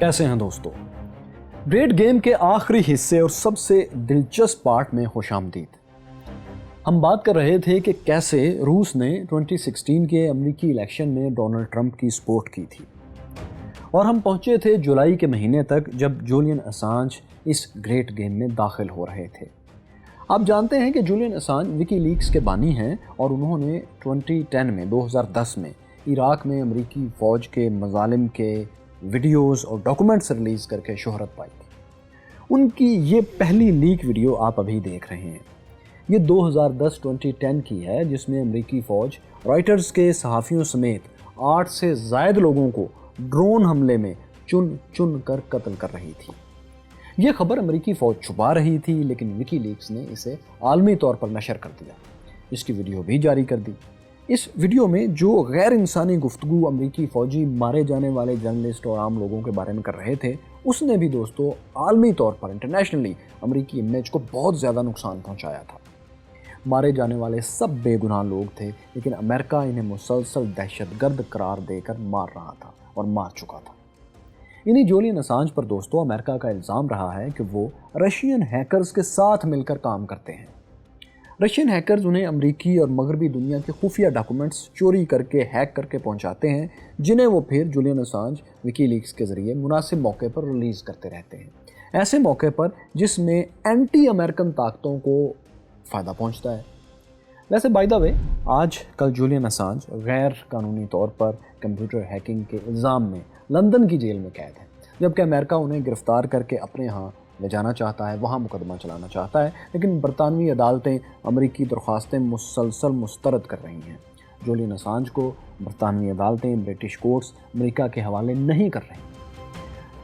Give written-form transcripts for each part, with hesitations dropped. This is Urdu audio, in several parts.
کیسے ہیں دوستو؟ گریٹ گیم کے آخری حصے اور سب سے دلچسپ پارٹ میں خوش آمدید۔ ہم بات کر رہے تھے کہ کیسے روس نے 2016 کے امریکی الیکشن میں ڈونلڈ ٹرمپ کی سپورٹ کی تھی، اور ہم پہنچے تھے جولائی کے مہینے تک جب جولین اسانج اس گریٹ گیم میں داخل ہو رہے تھے۔ آپ جانتے ہیں کہ جولین اسانج وکی لیکس کے بانی ہیں، اور انہوں نے 2010 میں عراق میں امریکی فوج کے مظالم کے ویڈیوز اور ڈاکومنٹس ریلیز کر کے شہرت پائی تھی۔ ان کی یہ پہلی لیک ویڈیو آپ ابھی دیکھ رہے ہیں۔ یہ 2010 کی ہے، جس میں امریکی فوج رائٹرز کے صحافیوں سمیت 8 سے زائد لوگوں کو ڈرون حملے میں چن چن کر قتل کر رہی تھی۔ یہ خبر امریکی فوج چھپا رہی تھی، لیکن وکی لیکس نے اسے عالمی طور پر نشر کر دیا، اس کی ویڈیو بھی جاری کر دی۔ اس ویڈیو میں جو غیر انسانی گفتگو امریکی فوجی مارے جانے والے جرنلسٹ اور عام لوگوں کے بارے میں کر رہے تھے، اس نے بھی دوستو عالمی طور پر انٹرنیشنلی امریکی امیج کو بہت زیادہ نقصان پہنچایا تھا۔ مارے جانے والے سب بے گناہ لوگ تھے، لیکن امریکہ انہیں مسلسل دہشت گرد قرار دے کر مار رہا تھا اور مار چکا تھا۔ انہی جولین اسانج پر دوستو امریکہ کا الزام رہا ہے کہ وہ رشین ہیکرز کے ساتھ مل کر کام کرتے ہیں۔ رشین ہیکرز انہیں امریکی اور مغربی دنیا کے خفیہ ڈاکومنٹس چوری کر کے ہیک کر کے پہنچاتے ہیں، جنہیں وہ پھر جولین اسانج وکی لیکس کے ذریعے مناسب موقع پر ریلیز کرتے رہتے ہیں، ایسے موقع پر جس میں اینٹی امریکن طاقتوں کو فائدہ پہنچتا ہے۔ ویسے بائی دا وے، آج کل جولین اسانج غیر قانونی طور پر کمپیوٹر ہیکنگ کے الزام میں لندن کی جیل میں قید ہے، جبکہ امریکہ انہیں گرفتار کر کے اپنے ہاں لے جانا چاہتا ہے، وہاں مقدمہ چلانا چاہتا ہے، لیکن برطانوی عدالتیں امریکی درخواستیں مسلسل مسترد کر رہی ہیں۔ جولین اسانج کو برطانوی عدالتیں، برٹش کورٹس امریکہ کے حوالے نہیں کر رہی۔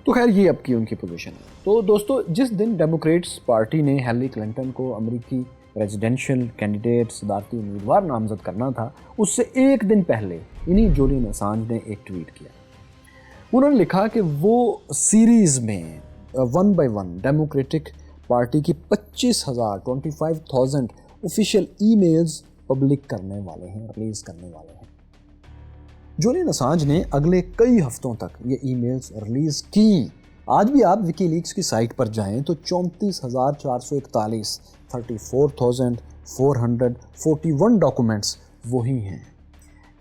تو خیر، یہ اب کی ان کی پوزیشن ہے۔ تو دوستو، جس دن ڈیموکریٹس پارٹی نے ہیلری کلنٹن کو امریکی پریزیڈنشل کینڈیڈیٹ صدارتی امیدوار نامزد کرنا تھا، اس سے ایک دن پہلے انہی جولین اسانج نے ایک ٹویٹ کیا۔ انہوں نے لکھا کہ وہ سیریز میں 1 by 1 ڈیموکریٹک پارٹی کی 25,000 آفیشیل ای میلز پبلک کرنے والے ہیں، ریلیز کرنے والے ہیں۔ جولین اسانج نے اگلے کئی ہفتوں تک یہ ای میلز ریلیز کی۔ آج بھی آپ وکی لیکس کی سائٹ پر جائیں تو 34,441 34,441 ڈاکومنٹس وہی ہیں۔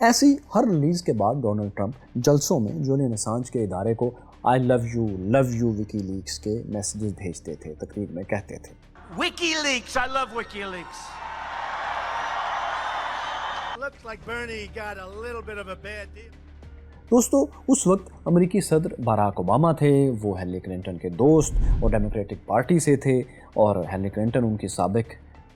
ایسی ہر ریلیز کے بعد ڈونلڈ ٹرمپ جلسوں میں جولین اسانج کے ادارے کو I love you WikiLeaks کے میسیجز بھیجتے تھے، تقریر میں کہتے تھے WikiLeaks, I love WikiLeaks. Looks like Bernie got a little bit of a bad deal. دوستو، اس وقت امریکی صدر باراک اوباما تھے، وہ ہیلری کلنٹن کے دوست اور ڈیموکریٹک پارٹی سے تھے، اور ہیلری کلنٹن ان کی سابق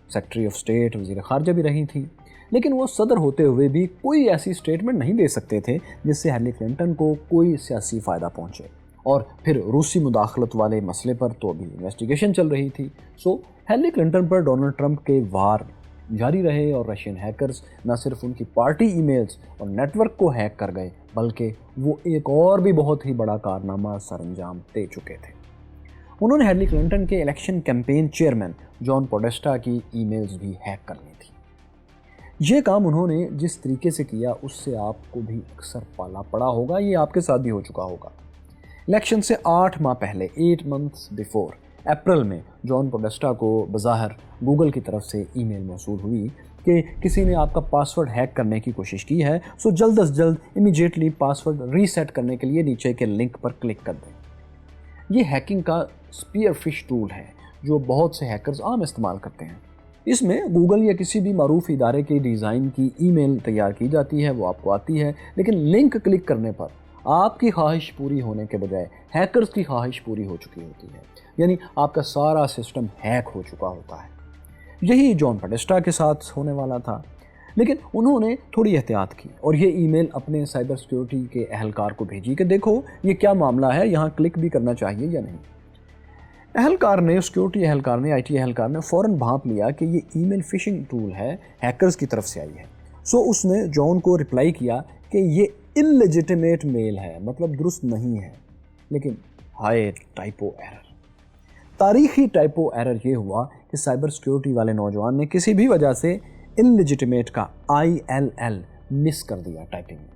سیکرٹری آف اسٹیٹ، وزیر خارجہ بھی رہی تھی، لیکن وہ صدر ہوتے ہوئے بھی کوئی ایسی اسٹیٹمنٹ نہیں دے سکتے تھے جس سے ہیلری کلنٹن کو کوئی سیاسی فائدہ پہنچے۔ اور پھر روسی مداخلت والے مسئلے پر تو ابھی انویسٹیگیشن چل رہی تھی، سو ہیلری کلنٹن پر ڈونلڈ ٹرمپ کے وار جاری رہے، اور رشین ہیکرز نہ صرف ان کی پارٹی ای میلز اور نیٹ ورک کو ہیک کر گئے، بلکہ وہ ایک اور بھی بہت ہی بڑا کارنامہ سر انجام دے چکے تھے۔ انہوں نے ہیلری کلنٹن کے الیکشن کیمپین چیئرمین جان پوڈیسٹا کی ای میلز بھی ہیک کر لی تھی۔ یہ کام انہوں نے جس طریقے سے کیا، اس سے آپ کو بھی اکثر پالا پڑا ہوگا، یہ آپ کے ساتھ بھی ہو چکا ہوگا۔ الیکشن سے 8 ماہ پہلے 8 months before اپریل میں جان پوڈیسٹا کو بظاہر گوگل کی طرف سے ای میل موصول ہوئی کہ کسی نے آپ کا پاسورڈ ہیک کرنے کی کوشش کی ہے، سو جلد از جلد امیجیٹلی پاسورڈ ریسیٹ کرنے کے لیے نیچے کے لنک پر کلک کر دیں۔ یہ ہیکنگ کا اسپیئر فش ٹول ہے جو بہت سے ہیکرز عام استعمال کرتے ہیں۔ اس میں گوگل یا کسی بھی معروف ادارے کے ڈیزائن کی ای میل تیار کی جاتی ہے، وہ آپ کو آتی ہے، لیکن لنک کلک کرنے پر آپ کی خواہش پوری ہونے کے بجائے ہیکرز کی خواہش پوری ہو چکی ہوتی ہے، یعنی آپ کا سارا سسٹم ہیک ہو چکا ہوتا ہے۔ یہی جان پوڈیسٹا کے ساتھ ہونے والا تھا، لیکن انہوں نے تھوڑی احتیاط کی اور یہ ای میل اپنے سائبر سیکیورٹی کے اہلکار کو بھیجی کہ دیکھو یہ کیا معاملہ ہے، یہاں کلک بھی کرنا چاہیے یا نہیں۔ سیکیورٹی اہلکار نے آئی ٹی اہلکار نے فوراً بھانپ لیا کہ یہ ای میل فشنگ ٹول ہے، ہیکرز کی طرف سے آئی ہے، سو اس نے جان کو رپلائی کیا کہ یہ انلیجیٹمیٹ میل ہے، مطلب درست نہیں ہے، لیکن ہائے ٹائپو ایرر، تاریخی ٹائپو ایرر یہ ہوا کہ سائبر سیکیورٹی والے نوجوان نے کسی بھی وجہ سے انلیجیٹمیٹ کا ILL مس کر دیا ٹائپنگ میں،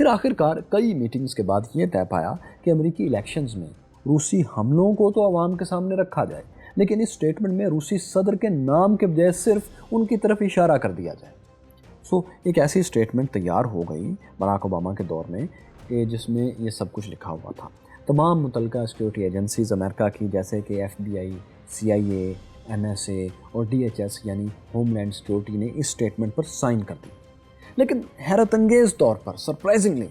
پھر آخرکار کئی میٹنگز کے بعد یہ طے پایا کہ امریکی الیکشنز میں روسی حملوں کو تو عوام کے سامنے رکھا جائے، لیکن اس سٹیٹمنٹ میں روسی صدر کے نام کے بجائے صرف ان کی طرف اشارہ کر دیا جائے۔ ایک ایسی سٹیٹمنٹ تیار ہو گئی براک اوباما کے دور میں کہ جس میں یہ سب کچھ لکھا ہوا تھا۔ تمام متعلقہ سیکیورٹی ایجنسیز امریکہ کی جیسے کہ FBI، CIA، NSA اور DHS یعنی ہوم لینڈ سیکیورٹی نے اس سٹیٹمنٹ پر سائن کر دی۔ لیکن حیرت انگیز طور پر سرپرائزنگلی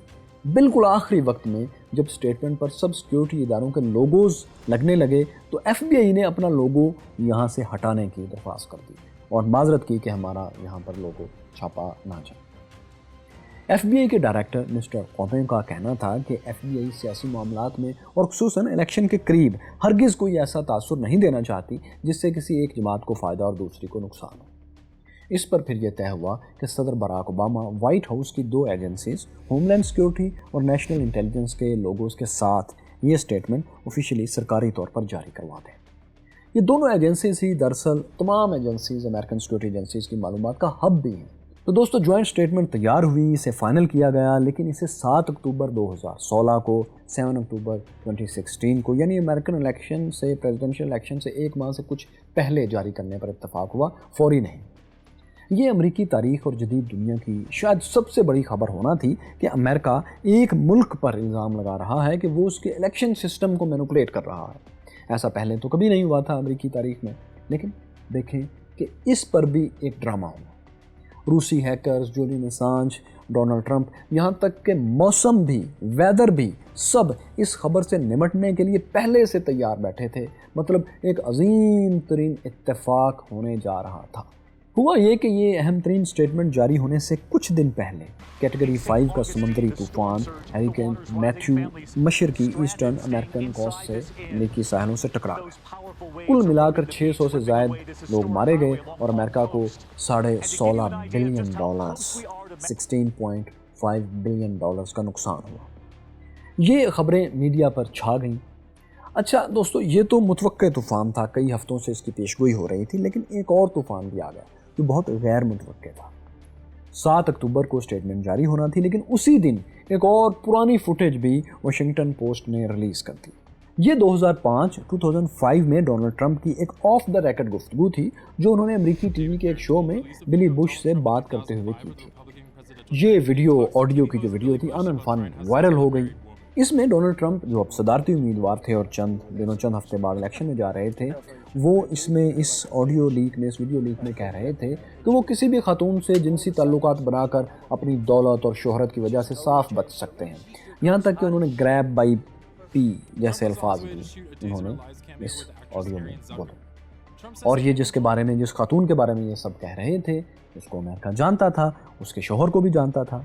بالکل آخری وقت میں جب سٹیٹمنٹ پر سب سیکیورٹی اداروں کے لوگوز لگنے لگے تو FBI نے اپنا لوگو یہاں سے ہٹانے کی درخواست کر دی اور معذرت کی کہ ہمارا یہاں پر لوگو چھاپا نہ جائے۔ FBI کے ڈائریکٹر مسٹر کومے کا کہنا تھا کہ FBI سیاسی معاملات میں اور خصوصاً الیکشن کے قریب ہرگز کوئی ایسا تاثر نہیں دینا چاہتی جس سے کسی ایک جماعت کو فائدہ اور دوسری کو نقصان ہو۔ اس پر پھر یہ طے ہوا کہ صدر براک اوباما وائٹ ہاؤس کی 2 ایجنسیز ہوم لینڈ سیکیورٹی اور نیشنل انٹیلیجنس کے لوگوز کے ساتھ یہ سٹیٹمنٹ آفیشیلی سرکاری طور پر جاری کروا دیں۔ یہ دونوں ایجنسیز ہی دراصل تمام ایجنسیز امریکن سیکیورٹی ایجنسیز کی معلومات کا ہب بھی ہیں۔ تو دوستو جوائنٹ سٹیٹمنٹ تیار ہوئی، اسے فائنل کیا گیا، لیکن اسے 7 اکتوبر 2016 کو 7 اکتوبر 2016 کو یعنی امریکن الیکشن سے پریزیڈنشل الیکشن سے 1 ماہ سے کچھ پہلے جاری کرنے پر اتفاق ہوا، فوری نہیں۔ یہ امریکی تاریخ اور جدید دنیا کی شاید سب سے بڑی خبر ہونا تھی کہ امریکہ ایک ملک پر الزام لگا رہا ہے کہ وہ اس کے الیکشن سسٹم کو مینوپولیٹ کر رہا ہے۔ ایسا پہلے تو کبھی نہیں ہوا تھا امریکی تاریخ میں، لیکن دیکھیں کہ اس پر بھی ایک ڈرامہ ہوا۔ روسی hackers, Julian Assange, Donald Trump, یہاں تک کہ موسم بھی، ویدر بھی، سب اس خبر سے نمٹنے کے لیے پہلے سے تیار بیٹھے تھے۔ مطلب ایک عظیم ترین اتفاق ہونے جا رہا تھا۔ ہوا یہ کہ یہ اہم ترین سٹیٹمنٹ جاری ہونے سے کچھ دن پہلے کیٹیگری 5 کا سمندری طوفان ہریکین میتھیو مشرقی ایسٹرن امریکن کوسٹ سے امریکی ساحلوں سے ٹکرا گیا۔ کل ملا کر 600 سے زائد لوگ مارے گئے اور امریکہ کو $16.5 بلین 16.5 بلین ڈالرز کا نقصان ہوا۔ یہ خبریں میڈیا پر چھا گئیں۔ اچھا دوستو، یہ تو متوقع طوفان تھا، کئی ہفتوں سے اس کی پیشگوئی ہو رہی تھی، لیکن ایک اور طوفان بھی آ گیا جو بہت غیر متوقع تھا۔ 7 اکتوبر کو سٹیٹمنٹ جاری ہونا تھی، لیکن اسی دن ایک اور پرانی فوٹیج بھی واشنگٹن پوسٹ نے ریلیز کر دی۔ یہ 2005 میں ڈونلڈ ٹرمپ کی ایک آف دا ریکارڈ گفتگو تھی جو انہوں نے امریکی ٹی وی کے ایک شو میں بلی بش سے بات کرتے ہوئے کی تھی۔ یہ ویڈیو، آڈیو کی جو ویڈیو تھی فن وائرل ہو گئی۔ اس میں ڈونلڈ ٹرمپ جو اب صدارتی امیدوار تھے اور چند ہفتے بعد الیکشن میں جا رہے تھے، وہ اس ویڈیو لیک میں کہہ رہے تھے کہ وہ کسی بھی خاتون سے جنسی تعلقات بنا کر اپنی دولت اور شہرت کی وجہ سے صاف بچ سکتے ہیں۔ یہاں تک کہ انہوں نے گریب بائی پی جیسے الفاظ بھی انہوں نے اس آڈیو میں بولے۔ اور یہ جس خاتون کے بارے میں یہ سب کہہ رہے تھے اس کو امریکہ جانتا تھا، اس کے شوہر کو بھی جانتا تھا۔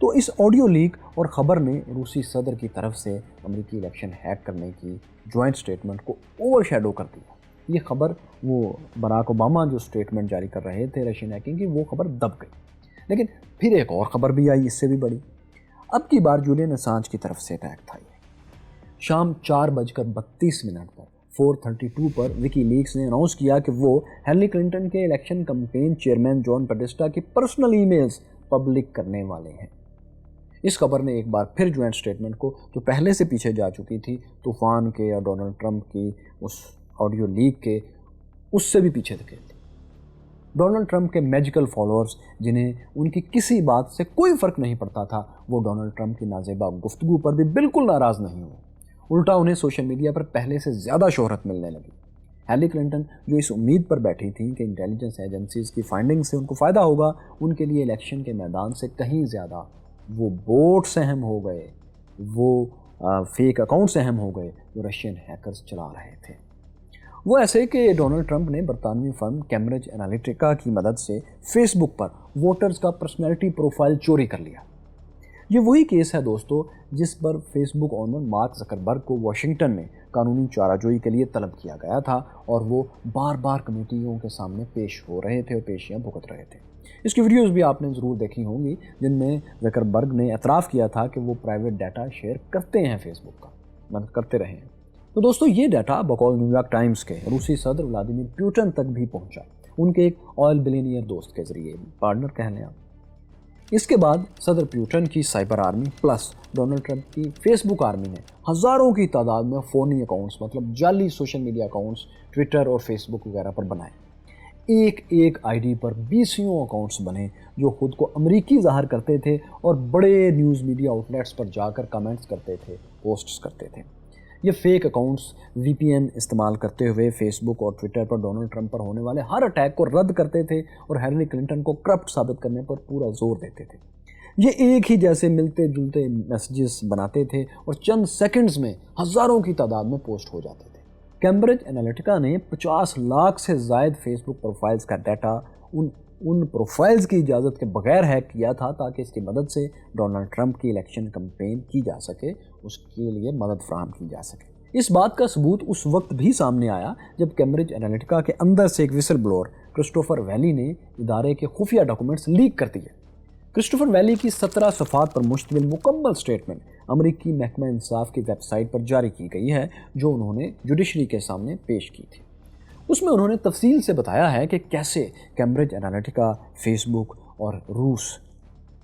تو اس آڈیو لیک اور خبر نے روسی صدر کی طرف سے امریکی الیکشن ہیک کرنے کی جوائنٹ سٹیٹمنٹ کو اوور شیڈو کر دیا۔ یہ خبر، وہ براک اوباما جو سٹیٹمنٹ جاری کر رہے تھے رشین ہیکنگ کی، وہ خبر دب گئی۔ لیکن پھر ایک اور خبر بھی آئی اس سے بھی بڑی۔ اب کی بار جولین اسانج کی طرف سے اٹیک تھا۔ یہ شام 4:32 پر 4:32 پر وکی لیکس نے اناؤنس کیا کہ وہ ہیلری کلنٹن کے الیکشن کمپین چیئرمین جان پیڈسٹا کی پرسنل ای میلز پبلک کرنے والے ہیں۔ اس خبر نے ایک بار پھر جوائنٹ سٹیٹمنٹ کو، جو پہلے سے پیچھے جا چکی تھی طوفان کے اور ڈونلڈ ٹرمپ کی اس آڈیو لیک کے، اس سے بھی پیچھے دھکیل دی۔ ڈونلڈ ٹرمپ کے میجیکل فالوورز، جنہیں ان کی کسی بات سے کوئی فرق نہیں پڑتا تھا، وہ ڈونلڈ ٹرمپ کی نازیبا گفتگو پر بھی بالکل ناراض نہیں ہوئے۔ الٹا انہیں سوشل میڈیا پر پہلے سے زیادہ شہرت ملنے لگی۔ ہیلری کلنٹن جو اس امید پر بیٹھی تھیں کہ انٹیلیجنس ایجنسیز کی فائنڈنگ سے ان کو فائدہ ہوگا، ان کے لیے الیکشن کے میدان سے کہیں زیادہ وہ بوٹس اہم ہو گئے، وہ فیک اکاؤنٹس اہم ہو گئے جو رشین ہیکرز چلا رہے تھے۔ وہ ایسے کہ ڈونلڈ ٹرمپ نے برطانوی فرم کیمبرج انالیٹیکا کی مدد سے فیس بک پر ووٹرز کا پرسنالٹی پروفائل چوری کر لیا۔ یہ وہی کیس ہے دوستو جس پر فیس بک اونر مارک زکربرگ کو واشنگٹن میں قانونی چارہ جوئی کے لیے طلب کیا گیا تھا، اور وہ بار بار کمیٹیوں کے سامنے پیش ہو رہے تھے اور پیشیاں بھگت رہے تھے۔ اس کی ویڈیوز بھی آپ نے ضرور دیکھی ہوں گی جن میں زکربرگ نے اعتراف کیا تھا کہ وہ پرائیویٹ ڈیٹا شیئر کرتے ہیں، فیس بک کا مدد کرتے رہے ہیں۔ تو دوستو یہ ڈیٹا بقول نیو یارک ٹائمز کے روسی صدر ولادیمیر پوٹن تک بھی پہنچا، ان کے ایک آئل بلینئر دوست کے ذریعے، پارٹنر کہہ لیں آپ۔ اس کے بعد صدر پیوٹن کی cyber army plus Donald Trump کی فیس بک آرمی نے ہزاروں کی تعداد میں فونی اکاؤنٹس مطلب جعلی سوشل میڈیا اکاؤنٹس ٹویٹر اور فیس بک وغیرہ پر بنائے۔ ایک آئی ڈی پر 20 اکاؤنٹس بنے جو خود کو امریکی ظاہر کرتے تھے اور بڑے نیوز میڈیا آؤٹ لیٹس پر جا کر کمنٹس کرتے تھے، پوسٹس کرتے تھے۔ یہ فیک اکاؤنٹس وی پی این استعمال کرتے ہوئے فیس بک اور ٹویٹر پر ڈونلڈ ٹرمپ پر ہونے والے ہر اٹیک کو رد کرتے تھے اور ہیلری کلنٹن کو کرپٹ ثابت کرنے پر پورا زور دیتے تھے۔ یہ ایک ہی جیسے ملتے جلتے میسیجز بناتے تھے اور چند سیکنڈز میں ہزاروں کی تعداد میں پوسٹ ہو جاتے تھے۔ کیمبرج انالیٹیکا نے 50 لاکھ سے زائد فیس بک پروفائلز کا ڈیٹا ان پروفائلز کی اجازت کے بغیر ہیک کیا تھا تاکہ اس کی مدد سے ڈونلڈ ٹرمپ کی الیکشن کمپین کی جا سکے، اس کے لیے مدد فراہم کی جا سکے۔ اس بات کا ثبوت اس وقت بھی سامنے آیا جب کیمبرج انالیٹیکا کے اندر سے ایک ویسل بلور کرسٹوفر ویلی نے ادارے کے خفیہ ڈاکومنٹس لیک کر دیے۔ کرسٹوفر ویلی کی 17 صفحات پر مشتمل مکمل سٹیٹمنٹ امریکی محکمہ انصاف کی ویب سائٹ پر جاری کی گئی ہے جو انہوں نے جوڈیشری کے سامنے پیش کی تھی۔ اس میں انہوں نے تفصیل سے بتایا ہے کہ کیسے کیمبرج انالیٹیکا، فیس بک اور روس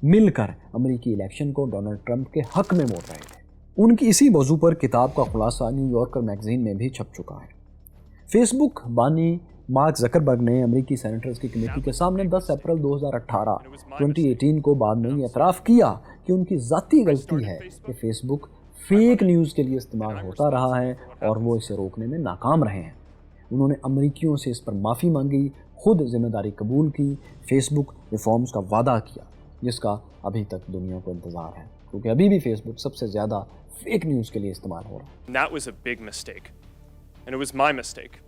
مل کر امریکی الیکشن کو ڈونلڈ ٹرمپ کے حق میں موڑ رہے تھے۔ ان کی اسی موضوع پر کتاب کا خلاصہ نیو یارکر میگزین میں بھی چھپ چکا ہے۔ فیس بک بانی مارک زکربرگ نے امریکی سینیٹرز کی کمیٹی کے سامنے 10 اپریل 2018 کو بعد میں یہ اعتراف کیا کہ ان کی ذاتی غلطی ہے کہ فیس بک فیک نیوز کے لیے استعمال ہوتا رہا ہے اور وہ اسے روکنے میں ناکام رہے ہیں۔ انہوں نے امریکیوں سے اس پر معافی مانگی، خود ذمہ داری قبول کی، فیس بک ریفارمز کا وعدہ کیا جس کا ابھی تک دنیا کو انتظار ہے کیونکہ ابھی بھی فیس بک سب سے زیادہ فیک نیوز کے لیے استعمال ہو رہا ہے۔ That was a big mistake. And it was my mistake.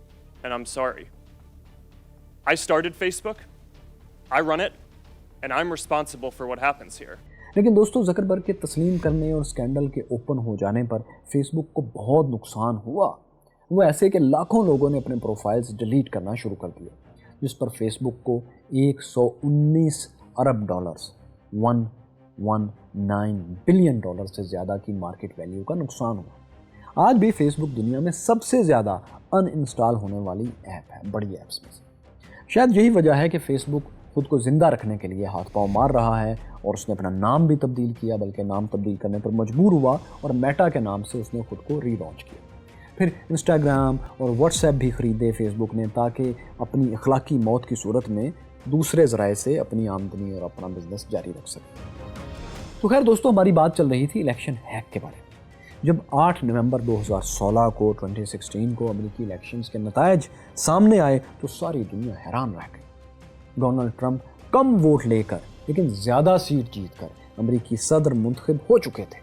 And I'm sorry. I started Facebook. I run it. And I'm responsible for what happens here. لیکن دوستو زکربرگ کے تسلیم کرنے اور اسکینڈل کے اوپن ہو جانے پر فیس بک کو بہت نقصان ہوا۔ وہ ایسے کہ لاکھوں لوگوں نے اپنے پروفائلز ڈیلیٹ کرنا شروع کر دیا جس پر فیس بک کو 119 ارب ڈالرز 119 بلین ڈالر سے زیادہ کی مارکیٹ ویلیو کا نقصان ہوا۔ آج بھی فیس بک دنیا میں سب سے زیادہ ان انسٹال ہونے والی ایپ ہے بڑی ایپس میں سے۔ شاید یہی وجہ ہے کہ فیس بک خود کو زندہ رکھنے کے لیے ہاتھ پاؤں مار رہا ہے اور اس نے اپنا نام بھی تبدیل کیا، بلکہ نام تبدیل کرنے پر مجبور ہوا اور میٹا کے نام سے اس نے خود کو ری لانچ کیا۔ پھر انسٹاگرام اور واٹس ایپ بھی خریدے فیس بک نے تاکہ اپنی اخلاقی موت کی صورت میں دوسرے ذرائع سے اپنی آمدنی اور اپنا بزنس جاری رکھ سکے۔ تو خیر دوستو، ہماری بات چل رہی تھی الیکشن ہیک کے بارے میں۔ جب 8 نومبر 2016 کو 2016 کو امریکی الیکشنز کے نتائج سامنے آئے تو ساری دنیا حیران رہ گئی۔ ڈونلڈ ٹرمپ کم ووٹ لے کر لیکن زیادہ سیٹ جیت کر امریکی صدر منتخب ہو چکے تھے۔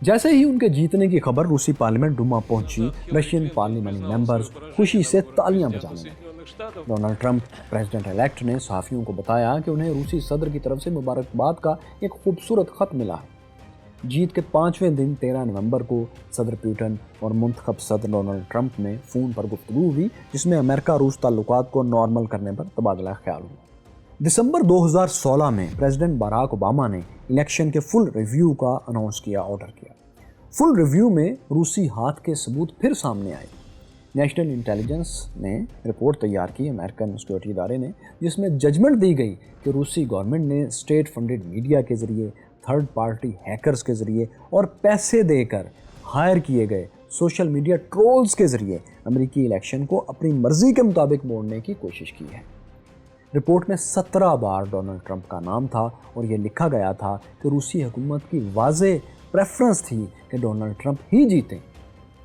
جیسے ہی ان کے جیتنے کی خبر روسی پارلیمنٹ ڈوما پہنچی، رشین پارلیمنٹ ممبرز خوشی سے تالیاں بجانے لگے۔ ڈونلڈ ٹرمپ پریزیڈنٹ الیکٹ نے صحافیوں کو بتایا کہ انہیں روسی صدر کی طرف سے مبارکباد کا ایک خوبصورت خط ملا ہے۔ جیت کے 5ویں دن 13 نومبر کو صدر پیوٹن اور منتخب صدر ڈونلڈ ٹرمپ میں فون پر گفتگو ہوئی جس میں امریکہ روس تعلقات کو نارمل کرنے پر تبادلہ خیال ہوا۔ دسمبر 2016 میں پریزیڈنٹ باراک اوباما نے الیکشن کے فل ریویو کا اناؤنس کیا، آرڈر کیا۔ فل ریویو میں روسی ہاتھ کے ثبوت پھر سامنے آئے۔ نیشنل انٹیلیجنس نے رپورٹ تیار کی، امریکن سیکورٹی ادارے نے، جس میں ججمنٹ دی گئی کہ روسی گورنمنٹ نے اسٹیٹ فنڈڈ میڈیا کے ذریعے، تھرڈ پارٹی ہیکرز کے ذریعے اور پیسے دے کر ہائر کیے گئے سوشل میڈیا ٹرولز کے ذریعے امریکی الیکشن کو اپنی مرضی کے مطابق موڑنے کی کوشش کی ہے۔ رپورٹ میں 17 بار ڈونلڈ ٹرمپ کا نام تھا اور یہ لکھا گیا تھا کہ روسی حکومت کی واضح پریفرنس تھی کہ ڈونلڈ ٹرمپ ہی جیتیں۔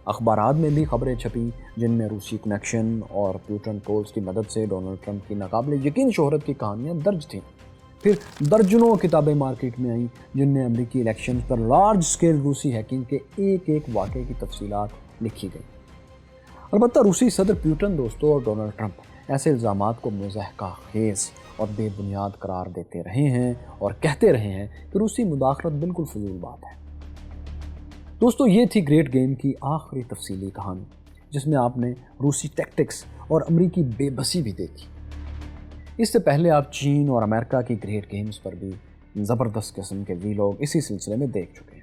اخبارات میں بھی خبریں چھپیں جن میں روسی کنیکشن اور پیوٹن ٹرولز کی مدد سے ڈونلڈ ٹرمپ کی ناقابل یقین شہرت کی کہانیاں درج تھیں۔ پھر درجنوں کتابیں مارکیٹ میں آئیں جن میں امریکی الیکشن پر لارج سکیل روسی ہیکنگ کے ایک واقعے کی تفصیلات لکھی گئی۔ البتہ روسی صدر پیوٹن دوستوں اور ڈونلڈ ٹرمپ ایسے الزامات کو مضحکہ خیز اور بے بنیاد قرار دیتے رہے ہیں اور کہتے رہے ہیں کہ روسی مداخلت بالکل فضول بات ہے۔ دوستو، یہ تھی گریٹ گیم کی آخری تفصیلی کہانی جس میں آپ نے روسی ٹیکٹکس اور امریکی بے بسی بھی دیکھی۔ اس سے پہلے آپ چین اور امریکہ کی گریٹ گیمز پر بھی زبردست قسم کے ویلاگ اسی سلسلے میں دیکھ چکے ہیں۔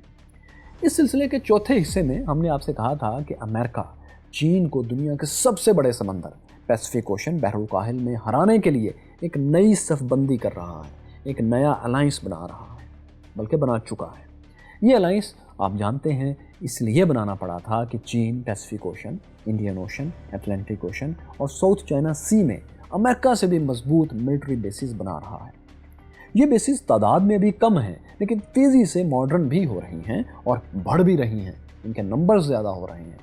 اس سلسلے کے چوتھے حصے میں ہم نے آپ سے کہا تھا کہ امریکہ چین کو دنیا کے سب سے بڑے سمندر پیسفک اوشن بحر الکاہل میں ہرانے کے لیے ایک نئی صف بندی کر رہا ہے۔ ایک نیا الائنس بنا رہا ہے، بلکہ بنا چکا ہے۔ یہ الائنس آپ جانتے ہیں اس لیے بنانا پڑا تھا کہ چین Pacific Ocean, Indian Ocean, Atlantic Ocean اور ساؤتھ چائنا سی میں امریکہ سے بھی مضبوط ملٹری بیسز بنا رہا ہے۔ یہ بیسز تعداد میں بھی کم ہیں، لیکن تیزی سے ماڈرن بھی ہو رہی ہیں اور بڑھ بھی رہی ہیں، ان کے نمبرز زیادہ ہو رہے ہیں۔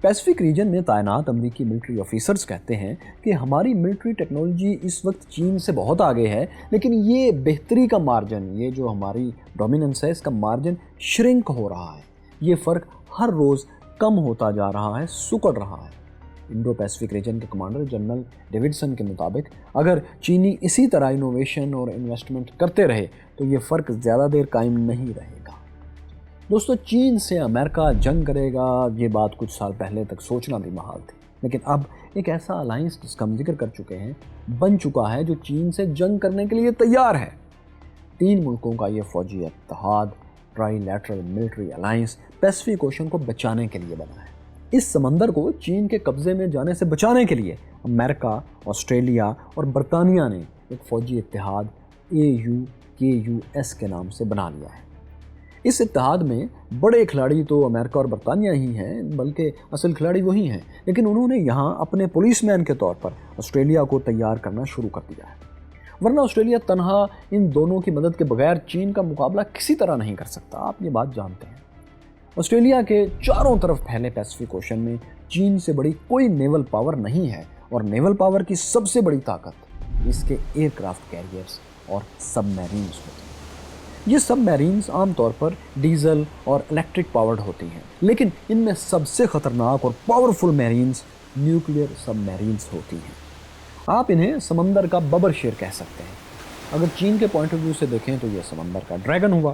پیسفک ریجن میں تعینات امریکی ملٹری آفیسرز کہتے ہیں کہ ہماری ملٹری ٹیکنالوجی اس وقت چین سے بہت آگے ہے، لیکن یہ بہتری کا مارجن، یہ جو ہماری ڈومیننس ہے، اس کا مارجن شرنک ہو رہا ہے۔ یہ فرق ہر روز کم ہوتا جا رہا ہے، سکڑ رہا ہے۔ انڈو پیسفک ریجن کے کمانڈر جنرل ڈیوڈسن کے مطابق اگر چینی اسی طرح انوویشن اور انویسٹمنٹ کرتے رہے تو یہ فرق زیادہ دیر قائم نہیں رہے گا۔ دوستو، چین سے امریکہ جنگ کرے گا، یہ بات کچھ سال پہلے تک سوچنا بھی محال تھی، لیکن اب ایک ایسا الائنس جس کا ہم ذکر کر چکے ہیں بن چکا ہے جو چین سے جنگ کرنے کے لیے تیار ہے۔ 3 ملکوں کا یہ فوجی اتحاد، try lateral military alliance, Pacific ocean کو بچانے کے لیے بنا ہے۔ اس سمندر کو چین کے قبضے میں جانے سے بچانے کے لیے امریکہ، آسٹریلیا اور برطانیہ نے ایک فوجی اتحاد AUKUS کے نام سے بنا لیا ہے۔ اس اتحاد میں بڑے کھلاڑی تو امریکہ اور برطانیہ ہی ہیں، بلکہ اصل کھلاڑی وہی ہیں، لیکن انہوں نے یہاں اپنے پولیس مین کے طور پر آسٹریلیا کو تیار کرنا شروع کر دیا ہے، ورنہ آسٹریلیا تنہا ان دونوں کی مدد کے بغیر چین کا مقابلہ کسی طرح نہیں کر سکتا، آپ یہ بات جانتے ہیں۔ آسٹریلیا کے چاروں طرف پھیلے پیسفک اوشن میں چین سے بڑی کوئی نیول پاور نہیں ہے، اور نیول پاور کی سب سے بڑی طاقت اس کے ایئر کرافٹ کیریئرز اور سب میرینز ہوتی ہیں۔ یہ سب میرینز عام طور پر ڈیزل اور الیکٹرک پاورڈ ہوتی ہیں، لیکن ان میں سب سے خطرناک اور پاورفل میرینز نیوکلیئر سب میرینز ہوتی ہیں۔ آپ انہیں سمندر کا ببر شیر کہہ سکتے ہیں۔ اگر چین کے پوائنٹ آف ویو سے دیکھیں تو یہ سمندر کا ڈریگن ہوا۔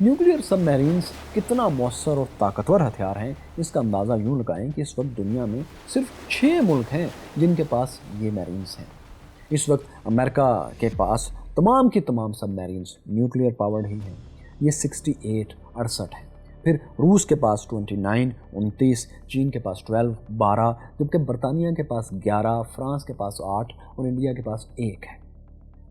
نیوکلیئر سب میرینز کتنا مؤثر اور طاقتور ہتھیار ہیں، اس کا اندازہ یوں لگائیں کہ اس وقت دنیا میں صرف 6 ملک ہیں جن کے پاس یہ میرینز ہیں۔ اس وقت امریکہ کے پاس تمام کی تمام سب میرینز نیوکلیئر پاورڈ ہی ہیں، یہ 68 ہیں۔ پھر روس کے پاس 29 چین کے پاس 12 جبکہ برطانیہ کے پاس 11، فرانس کے پاس 8 اور انڈیا کے پاس 1 ہے۔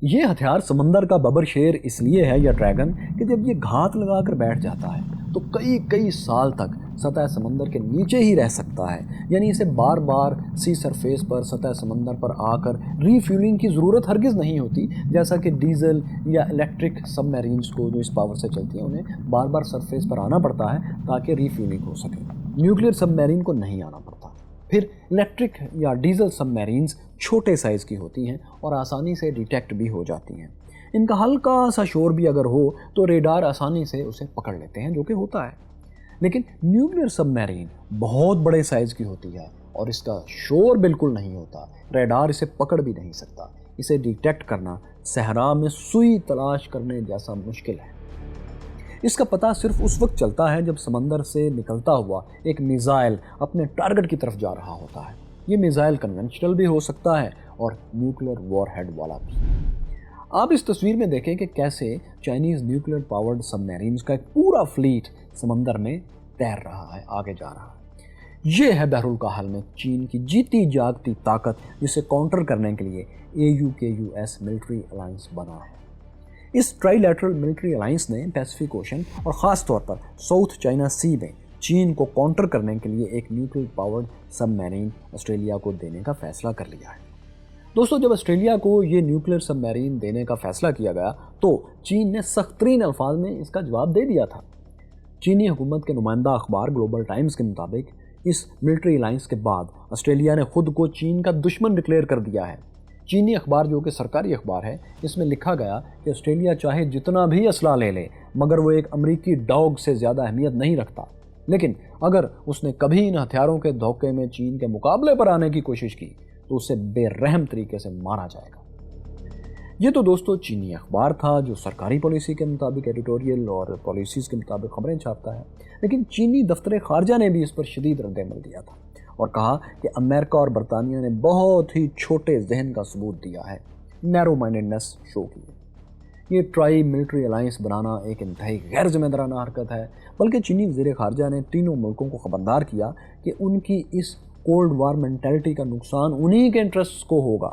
یہ ہتھیار سمندر کا ببر شیر اس لیے ہے یا ڈریگن کہ جب یہ گھات لگا کر بیٹھ جاتا ہے تو کئی سال تک سطح سمندر کے نیچے ہی رہ سکتا ہے، یعنی اسے بار بار سی سرفیس پر سطح سمندر پر آ کر ری فیولنگ کی ضرورت ہرگز نہیں ہوتی، جیسا کہ ڈیزل یا الیکٹرک سب میرینز کو جو اس پاور سے چلتی ہیں انہیں بار بار سرفیس پر آنا پڑتا ہے تاکہ ری فیولنگ ہو سکے۔ نیوکلیئر سب میرین کو نہیں آنا پڑتا۔ پھر الیکٹرک یا ڈیزل سب میرینز چھوٹے سائز کی ہوتی ہیں اور آسانی سے ڈیٹیکٹ بھی ہو جاتی ہیں۔ ان کا ہلکا سا شور بھی اگر ہو تو ریڈار آسانی سے اسے پکڑ لیتے ہیں، جو کہ ہوتا ہے۔ لیکن نیوکلیئر سب میرین بہت بڑے سائز کی ہوتی ہے اور اس کا شور بالکل نہیں ہوتا، ریڈار اسے پکڑ بھی نہیں سکتا۔ اسے ڈیٹیکٹ کرنا صحرا میں سوئی تلاش کرنے جیسا مشکل ہے۔ اس کا پتہ صرف اس وقت چلتا ہے جب سمندر سے نکلتا ہوا ایک میزائل اپنے ٹارگٹ کی طرف جا رہا ہوتا ہے۔ یہ میزائل کنونشنل بھی ہو سکتا ہے اور نیوکلیئر وار ہیڈ والا بھی۔ آپ اس تصویر میں دیکھیں کہ کیسے چائنیز نیوکلیئر پاورڈ سب میرینز کا ایک پورا فلیٹ سمندر میں تیر رہا ہے، آگے جا رہا ہے۔ یہ ہے بحر الکاہل میں چین کی جیتی جاگتی طاقت، جسے کاؤنٹر کرنے کے لیے AUKUS ملٹری الائنس بنا ہے۔ اس ٹرائی لیٹرل ملٹری الائنس نے پیسفک اوشن اور خاص طور پر ساؤتھ چائنا سی میں چین کو کاؤنٹر کرنے کے لیے ایک نیوکلیئر پاورڈ سب میرین آسٹریلیا کو دینے کا فیصلہ کر لیا ہے۔ دوستو، جب آسٹریلیا کو یہ نیوکلیئر سب میرین دینے کا فیصلہ کیا گیا تو چین نے سخت ترین الفاظ میں اس کا جواب دے دیا تھا۔ چینی حکومت کے نمائندہ اخبار گلوبل ٹائمز کے مطابق اس ملٹری الائنس کے بعد آسٹریلیا نے خود کو چین کا دشمن ڈکلیئر کر دیا ہے۔ چینی اخبار جو کہ سرکاری اخبار ہے، اس میں لکھا گیا کہ آسٹریلیا چاہے جتنا بھی اسلحہ لے لے مگر وہ ایک امریکی ڈاگ سے زیادہ اہمیت نہیں رکھتا، لیکن اگر اس نے کبھی ان ہتھیاروں کے دھوکے میں چین کے مقابلے پر آنے کی کوشش کی تو اسے بے رحم طریقے سے مارا جائے گا۔ یہ تو دوستو چینی اخبار تھا جو سرکاری پالیسی کے مطابق ایڈیٹوریل اور پالیسیز کے مطابق خبریں چھاپتا ہے، لیکن چینی دفتر خارجہ نے بھی اس پر شدید رد عمل دیا تھا اور کہا کہ امریکہ اور برطانیہ نے بہت ہی چھوٹے ذہن کا ثبوت دیا ہے، نیرو مائنڈنس شو کی ہے۔ یہ ٹرائی ملٹری الائنس بنانا ایک انتہائی غیر ذمہ دارانہ حرکت ہے، بلکہ چینی وزیر خارجہ نے تینوں ملکوں کو خبردار کیا کہ ان کی اس کولڈ وار مینٹلٹی کا نقصان انہی کے انٹرسٹ کو ہوگا۔